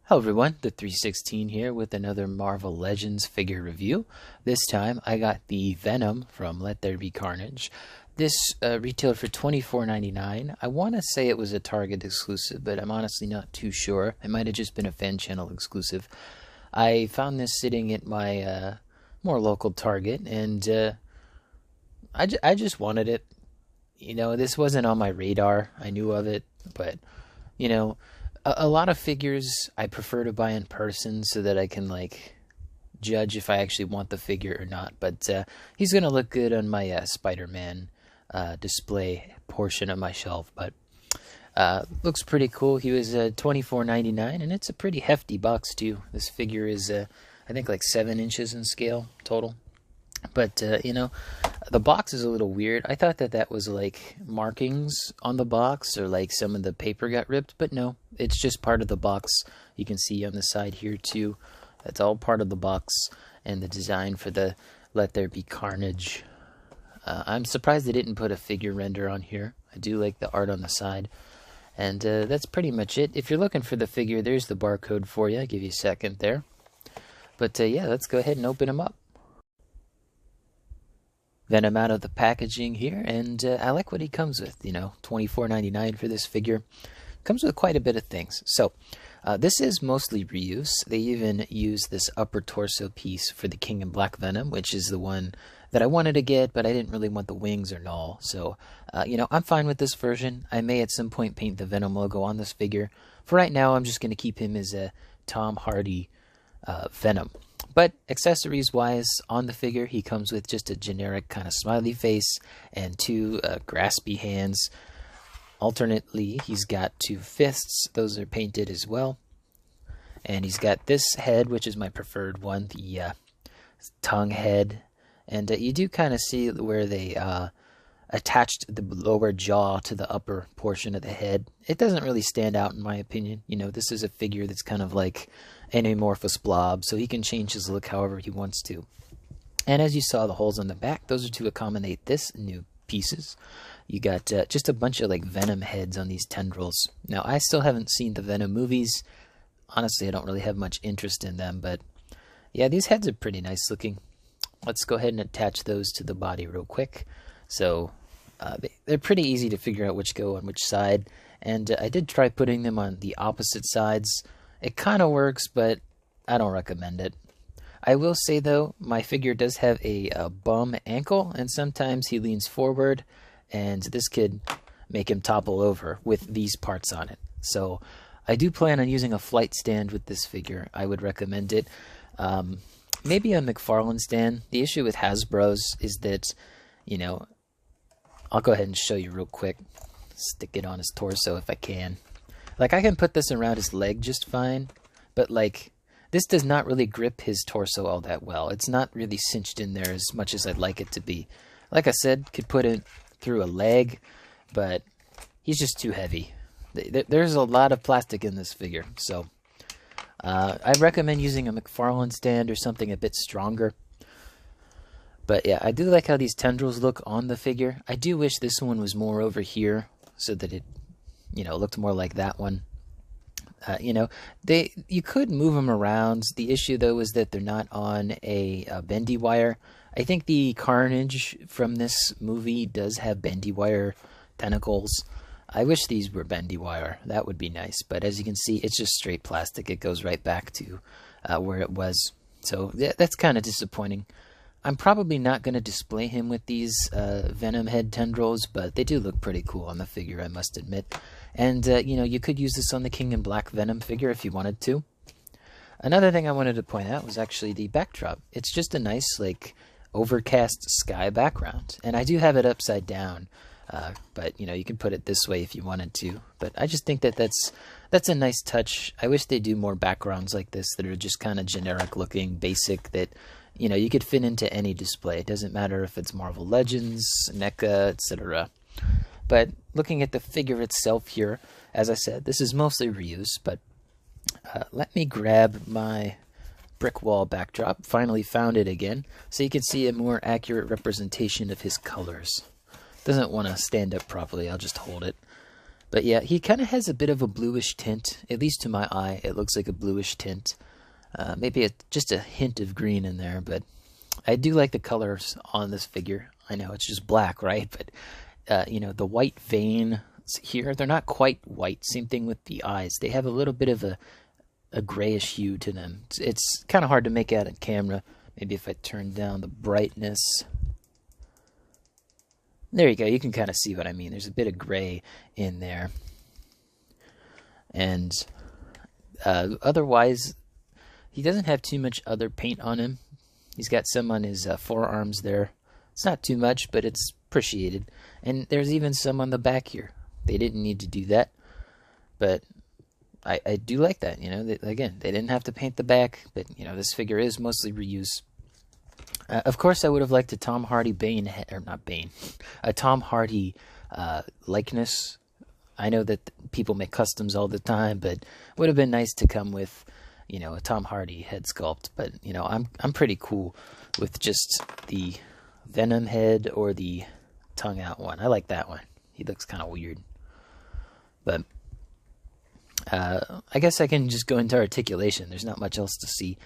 Hello everyone, the 316 here with another Marvel Legends figure review. This time I got the Venom from Let There Be Carnage. This retailed for $24.99. I want to say it was a Target exclusive, but I'm honestly not too sure. It might have just been a fan channel exclusive. I found this sitting at my more local Target, and I just wanted it. You know, this wasn't on my radar. I knew of it, but, you know, a lot of figures I prefer to buy in person so that I can, like, judge if I actually want the figure or not. But he's going to look good on my Spider-Man display portion of my shelf. But looks pretty cool. He was $24.99, and it's a pretty hefty box, too. This figure is, I think, like 7 inches in scale total. But, you know, the box is a little weird. I thought that was like markings on the box or like some of the paper got ripped, but no, it's just part of the box. You can see on the side here too. That's all part of the box and the design for the Let There Be Carnage. I'm surprised they didn't put a figure render on here. I do like the art on the side. And that's pretty much it. If you're looking for the figure, there's the barcode for you. I'll give you a second there. But yeah, let's go ahead and open them up. Venom out of the packaging here, and I like what he comes with. You know, $24.99 for this figure. Comes with quite a bit of things. So this is mostly reuse. They even use this upper torso piece for the King in Black Venom, which is the one that I wanted to get, but I didn't really want the wings or null. So you know, I'm fine with this version. I may at some point paint the Venom logo on this figure. For right now, I'm just going to keep him as a Tom Hardy Venom. But accessories-wise, on the figure, he comes with just a generic kind of smiley face and 2 graspy hands. Alternately, he's got 2 fists. Those are painted as well. And he's got this head, which is my preferred one, the tongue head. And you do kind of see where they attached the lower jaw to the upper portion of the head. It doesn't really stand out in my opinion. You know, this is a figure that's kind of like an amorphous blob, so he can change his look however he wants to. And as you saw, the holes on the back, those are to accommodate this new pieces. You got just a bunch of like Venom heads on these tendrils. Now, I still haven't seen the Venom movies. Honestly, I don't really have much interest in them, but yeah, these heads are pretty nice looking. Let's go ahead and attach those to the body real quick. So they're pretty easy to figure out which go on which side, and I did try putting them on the opposite sides. It kind of works, but I don't recommend it. I will say though, my figure does have a bum ankle, and sometimes he leans forward, and this could make him topple over with these parts on it. So I do plan on using a flight stand with this figure. I would recommend it. Maybe a McFarlane stand. The issue with Hasbro's is that, you know, I'll go ahead and show you real quick. Stick it on his torso if I can. Like, I can put this around his leg just fine, but like, this does not really grip his torso all that well. It's not really cinched in there as much as I'd like it to be. Like I said, could put it through a leg, but he's just too heavy. There's a lot of plastic in this figure, so I'd recommend using a McFarlane stand or something a bit stronger. But yeah, I do like how these tendrils look on the figure. I do wish this one was more over here so that it, you know, looked more like that one. You know, you could move them around. The issue though is that they're not on a bendy wire. I think the Carnage from this movie does have bendy wire tentacles. I wish these were bendy wire. That would be nice. But as you can see, it's just straight plastic. It goes right back to where it was. So yeah, that's kind of disappointing. I'm probably not going to display him with these Venom head tendrils, but they do look pretty cool on the figure, I must admit. And, you know, you could use this on the King in Black Venom figure if you wanted to. Another thing I wanted to point out was actually the backdrop. It's just a nice, like, overcast sky background. And I do have it upside down, but, you know, you can put it this way if you wanted to. But I just think that that's a nice touch. I wish they do more backgrounds like this that are just kind of generic looking, basic, that, you know, you could fit into any display. It doesn't matter if it's Marvel Legends, NECA, etc. But looking at the figure itself here, as I said, this is mostly reuse, but let me grab my brick wall backdrop. Finally found it again, so you can see a more accurate representation of his colors. Doesn't want to stand up properly, I'll just hold it. But yeah, he kind of has a bit of a bluish tint. At least to my eye, it looks like a bluish tint. Maybe just a hint of green in there, but I do like the colors on this figure. I know it's just black, right? But, you know, the white vein here, they're not quite white. Same thing with the eyes. They have a little bit of a grayish hue to them. It's kind of hard to make out on camera. Maybe if I turn down the brightness. There you go. You can kind of see what I mean. There's a bit of gray in there. And otherwise, he doesn't have too much other paint on him. He's got some on his forearms there. It's not too much, but it's appreciated. And there's even some on the back here. They didn't need to do that. But I do like that. You know, again, they didn't have to paint the back. But, you know, this figure is mostly reuse. Of course, I would have liked a Tom Hardy Bane, or not Bane, a Tom Hardy likeness. I know that people make customs all the time, but it would have been nice to come with, you know, a Tom Hardy head sculpt. But, you know, I'm pretty cool with just the Venom head or the tongue out one. I like that one. He looks kind of weird. But I guess I can just go into articulation. There's not much else to see.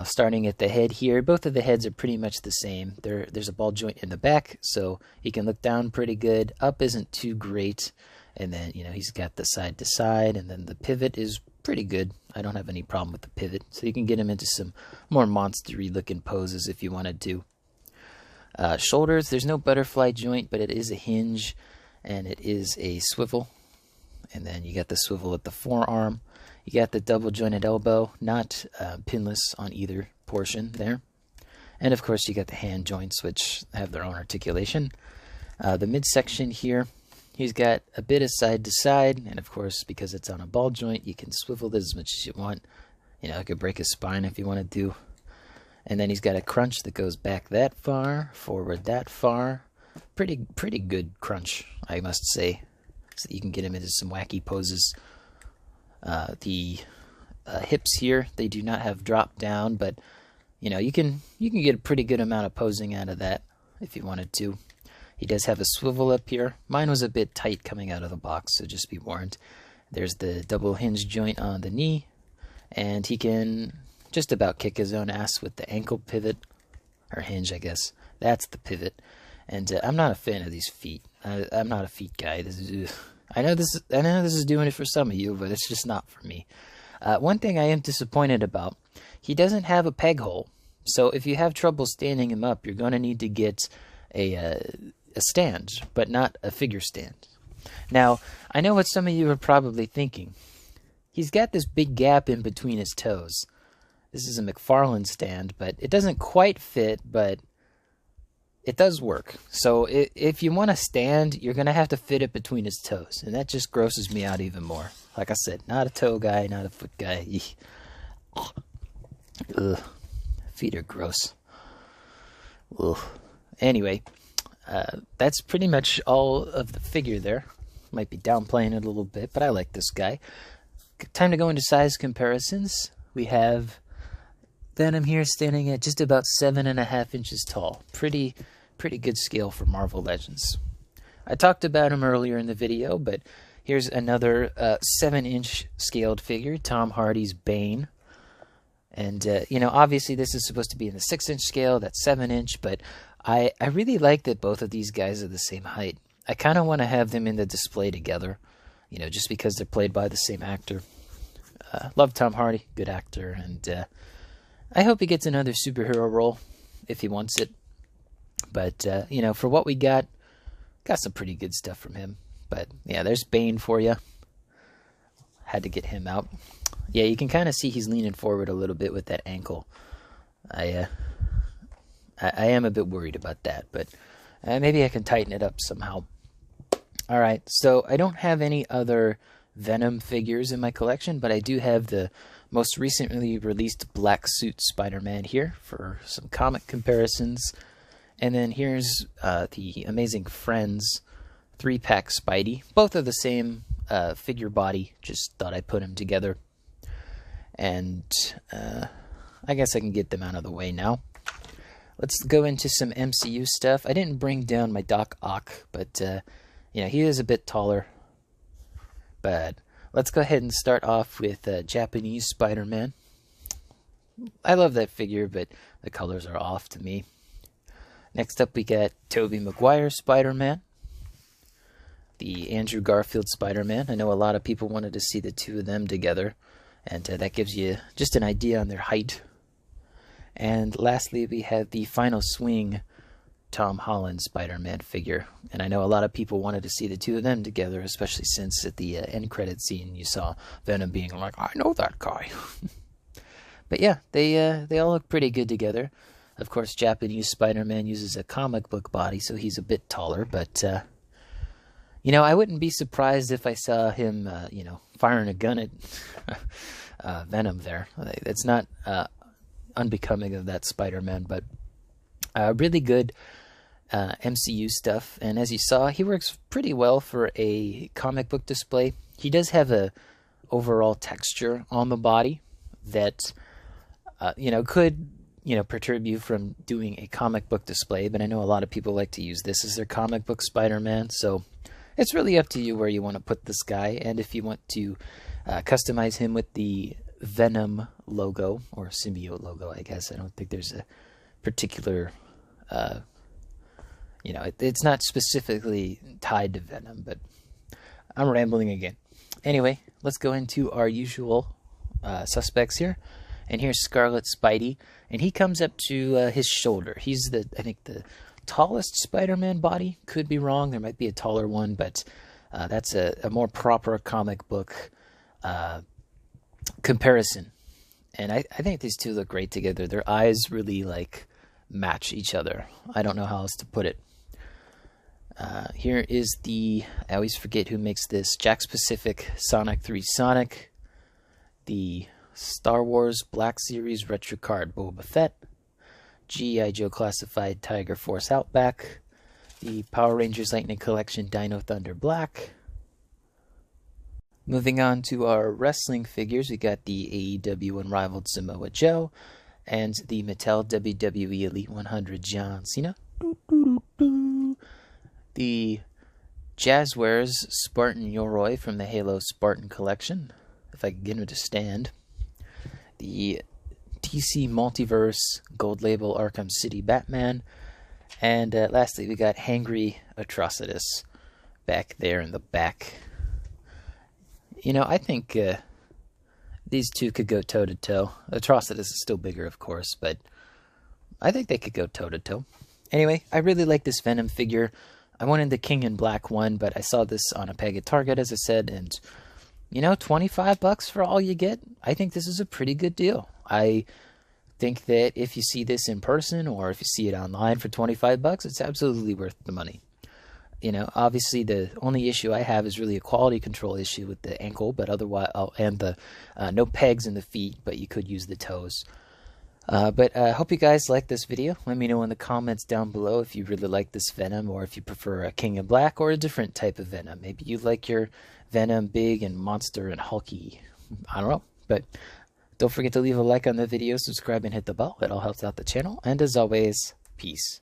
Starting at the head here, both of the heads are pretty much the same. There's a ball joint in the back, so he can look down pretty good. Up isn't too great. And then, you know, he's got the side to side, and then the pivot is pretty good. I don't have any problem with the pivot. So you can get him into some more monstery looking poses if you wanted to. Shoulders, there's no butterfly joint, but it is a hinge, and it is a swivel. And then you got the swivel at the forearm. You got the double jointed elbow, not pinless on either portion there. And of course you got the hand joints, which have their own articulation. The midsection here, he's got a bit of side to side, and of course because it's on a ball joint, you can swivel this as much as you want. You know, it could break his spine if you want to do. And then he's got a crunch that goes back that far, forward that far. Pretty good crunch, I must say. So you can get him into some wacky poses. The hips here, they do not have drop down, but you know, you can get a pretty good amount of posing out of that if you wanted to. He does have a swivel up here. Mine was a bit tight coming out of the box, so just be warned. There's the double hinge joint on the knee, and he can just about kick his own ass with the ankle pivot, or hinge, I guess. That's the pivot. And I'm not a fan of these feet. I'm not a feet guy. I know this is doing it for some of you, but it's just not for me. One thing I am disappointed about, he doesn't have a peg hole. So if you have trouble standing him up, you're going to need to get a stand, but not a figure stand. Now, I know what some of you are probably thinking. He's got this big gap in between his toes. This is a McFarlane stand, but it doesn't quite fit, but it does work. So if you want to stand, you're going to have to fit it between his toes. And that just grosses me out even more. Like I said, not a toe guy, not a foot guy. Ugh. Feet are gross. Ugh. Anyway, that's pretty much all of the figure there. Might be downplaying it a little bit, but I like this guy. Time to go into size comparisons. We have Venom here standing at just about 7.5 inches tall. Pretty good scale for Marvel Legends. I talked about him earlier in the video, but here's another 7-inch scaled figure, Tom Hardy's Bane. And, you know, obviously this is supposed to be in the 6-inch scale, that's 7-inch, but I really like that both of these guys are the same height. I kind of want to have them in the display together, you know, just because they're played by the same actor. Love Tom Hardy, good actor, and I hope he gets another superhero role if he wants it. But, you know, for what we got some pretty good stuff from him. But, yeah, there's Bane for you. Had to get him out. Yeah, you can kind of see he's leaning forward a little bit with that ankle. I am a bit worried about that, but maybe I can tighten it up somehow. Alright, so I don't have any other Venom figures in my collection, but I do have the most recently released black suit Spider-Man here for some comic comparisons. And then here's the Amazing Friends 3-pack Spidey. Both are the same figure body, just thought I'd put them together. And I guess I can get them out of the way now. Let's go into some MCU stuff. I didn't bring down my Doc Ock, but you know, he is a bit taller. But let's go ahead and start off with Japanese Spider-Man. I love that figure, but the colors are off to me. Next up, we got Tobey Maguire Spider-Man. The Andrew Garfield Spider-Man. I know a lot of people wanted to see the two of them together, and that gives you just an idea on their height. And lastly, we have the Final Swing Tom Holland Spider-Man figure. And I know a lot of people wanted to see the two of them together, especially since at the end credit scene you saw Venom being like, I know that guy. But yeah, they all look pretty good together. Of course, Japanese Spider-Man uses a comic book body, so he's a bit taller, but you know, I wouldn't be surprised if I saw him, you know, firing a gun at Venom there. It's not unbecoming of that Spider-Man, but really good MCU stuff. And as you saw, he works pretty well for a comic book display. He does have a overall texture on the body that, you know, could, you know, perturb you from doing a comic book display. But I know a lot of people like to use this as their comic book Spider-Man, so it's really up to you where you want to put this guy, and if you want to customize him with the Venom logo, or symbiote logo, I guess. I don't think there's a particular, you know, it's not specifically tied to Venom, but I'm rambling again. Anyway, let's go into our usual suspects here. And here's Scarlet Spidey, and he comes up to his shoulder. He's I think the tallest Spider-Man body. Could be wrong. There might be a taller one, but that's a more proper comic book comparison. And I think these two look great together. Their eyes really like match each other. I don't know how else to put it. Here is I always forget who makes this, Jakks Pacific Sonic 3 Sonic, the Star Wars Black Series Retro Card Boba Fett, G.I. Joe Classified Tiger Force Outback, the Power Rangers Lightning Collection Dino Thunder Black. Moving on to our wrestling figures, we got the AEW Unrivaled Samoa Joe and the Mattel WWE Elite 100 John Cena. The Jazzwares Spartan Yoroi from the Halo Spartan Collection, if I can get him to stand. The DC Multiverse Gold Label Arkham City Batman. And lastly, we got Hangry Atrocitus back there in the back. You know, I think these two could go toe-to-toe. Atrocitus is still bigger, of course, but I think they could go toe-to-toe. Anyway, I really like this Venom figure. I wanted the King in Black one, but I saw this on a peg at Target, as I said, and you know, $25 for all you get. I think this is a pretty good deal. I think that if you see this in person or if you see it online for $25, it's absolutely worth the money. You know, obviously the only issue I have is really a quality control issue with the ankle, but otherwise, and the no pegs in the feet, but you could use the toes. But I hope you guys like this video. Let me know in the comments down below if you really like this Venom, or if you prefer a King in Black or a different type of Venom. Maybe you like your Venom big and monster and hulky. I don't know. But don't forget to leave a like on the video, subscribe, and hit the bell. It all helps out the channel. And as always, peace.